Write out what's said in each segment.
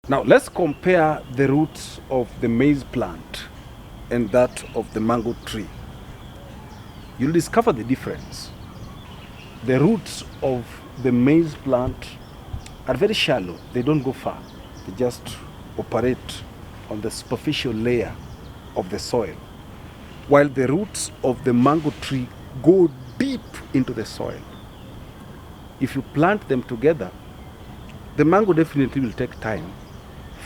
Now let's compare the roots of the maize plant and that of the mango tree. You'll discover the difference. The roots of the maize plant are very shallow. They don't go far. They just operate on the superficial layer of the soil, while the roots of the mango tree go deep into the soil. If you plant them together, the mango definitely will take time,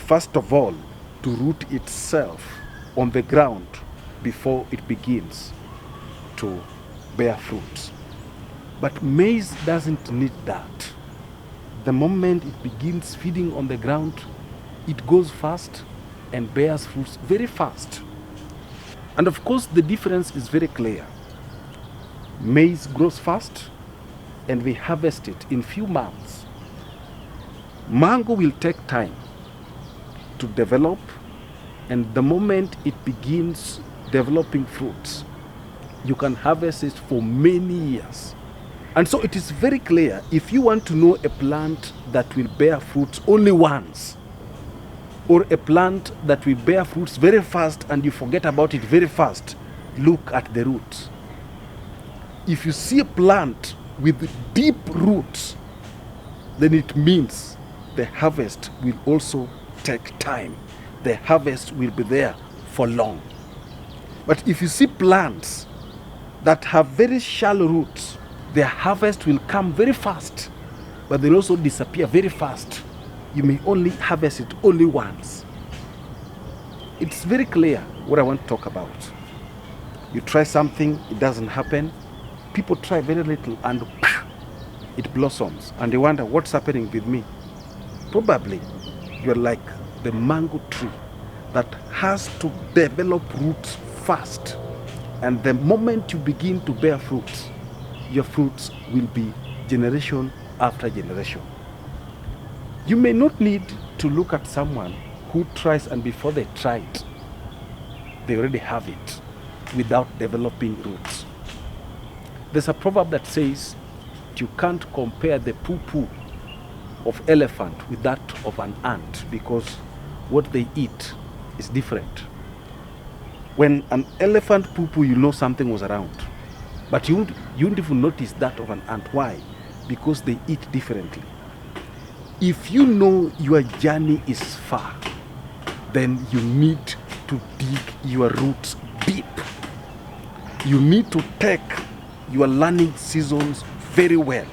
first of all, to root itself on the ground before it begins to bear fruits. But maize doesn't need that. The moment it begins feeding on the ground, it goes fast and bears fruits very fast. And of course, the difference is very clear. Maize grows fast and we harvest it in few months. Mango will take time to develop, and the moment it begins developing fruits, you can harvest it for many years. And so it is very clear, if you want to know a plant that will bear fruits only once, or a plant that will bear fruits very fast and you forget about it very fast, look at the roots. If you see a plant with deep roots, then it means the harvest will also take time. The harvest will be there for long. But if you see plants that have very shallow roots, their harvest will come very fast, but they'll also disappear very fast. You may only harvest it only once. It's very clear what I want to talk about. You try something, it doesn't happen. People try very little and it blossoms, and they wonder what's happening with me. Probably you're like the mango tree that has to develop roots fast, and the moment you begin to bear fruits, your fruits will be generation after generation. You may not need to look at someone who tries and before they try it, they already have it without developing roots. There's a proverb that says you can't compare the poo-poo of elephant with that of an ant because what they eat is different. When an elephant poo-poo, you know something was around. But you won't even notice that of an ant. Why? Because they eat differently. If you know your journey is far, then you need to dig your roots deep. You need to take your learning seasons very well.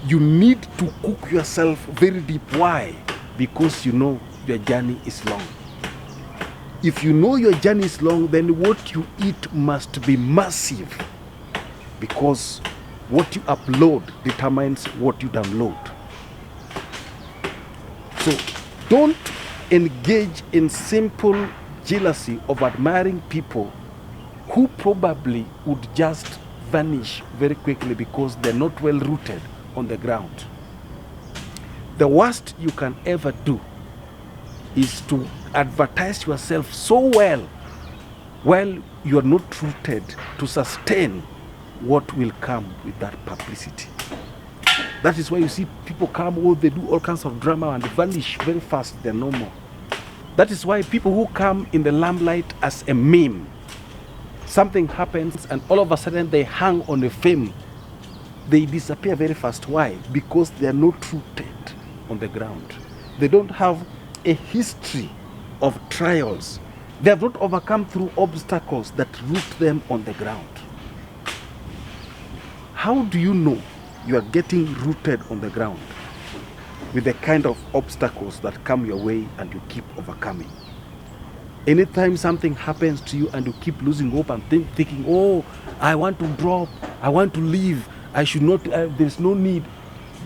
You need to cook yourself very deep. Why? Because you know your journey is long. If you know your journey is long, then what you eat must be massive, because what you upload determines what you download. So don't engage in simple jealousy of admiring people who probably would just vanish very quickly because they're not well rooted on the ground. The worst you can ever do is to advertise yourself so well while you are not rooted to sustain what will come with that publicity. That is why you see people come, oh, they do all kinds of drama and they vanish very fast, they're no more. That is why people who come in the limelight as a meme, something happens and all of a sudden they hang on a fame, they disappear very fast. Why? Because they are not rooted on the ground. They don't have a history of trials. They have not overcome through obstacles that root them on the ground. How do you know you are getting rooted on the ground? With the kind of obstacles that come your way and you keep overcoming. Anytime something happens to you and you keep losing hope and thinking, oh, I want to drop, I want to leave, I should not, there's no need.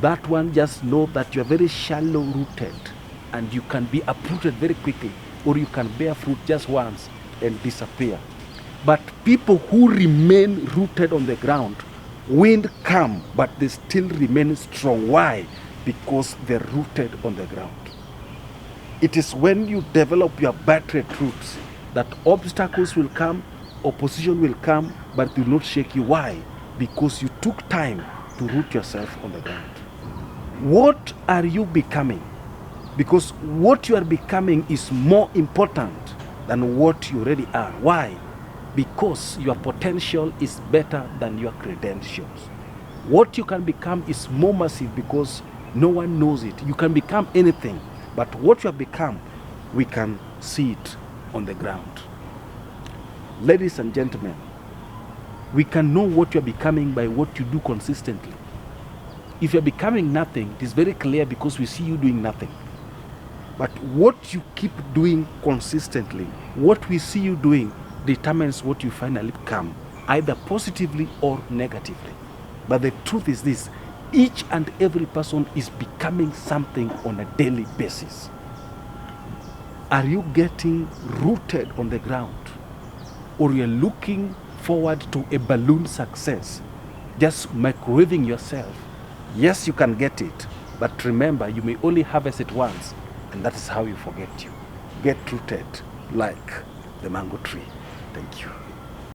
That one, just know that you are very shallow rooted and you can be uprooted very quickly, or you can bear fruit just once and disappear. But people who remain rooted on the ground, wind come, but they still remain strong. Why? Because they're rooted on the ground. It is when you develop your battered roots that obstacles will come, opposition will come, but it will not shake you. Why? Because you took time to root yourself on the ground. What are you becoming Because what you are becoming is more important than what you already are. Why? Because your potential is better than your credentials. What you can become is more massive because no one knows it. You can become anything, but what you have become, we can see it on the ground. Ladies and gentlemen, we can know what you are becoming by what you do consistently. If you're becoming nothing, it is very clear because we see you doing nothing. But what you keep doing consistently, what we see you doing, determines what you finally become, either positively or negatively. But the truth is this: each and every person is becoming something on a daily basis. Are you getting rooted on the ground? Or you're looking forward to a balloon success, just microwaving yourself? Yes, you can get it, but remember, you may only harvest it once, and that is how you forget you. Get rooted like the mango tree. Thank you.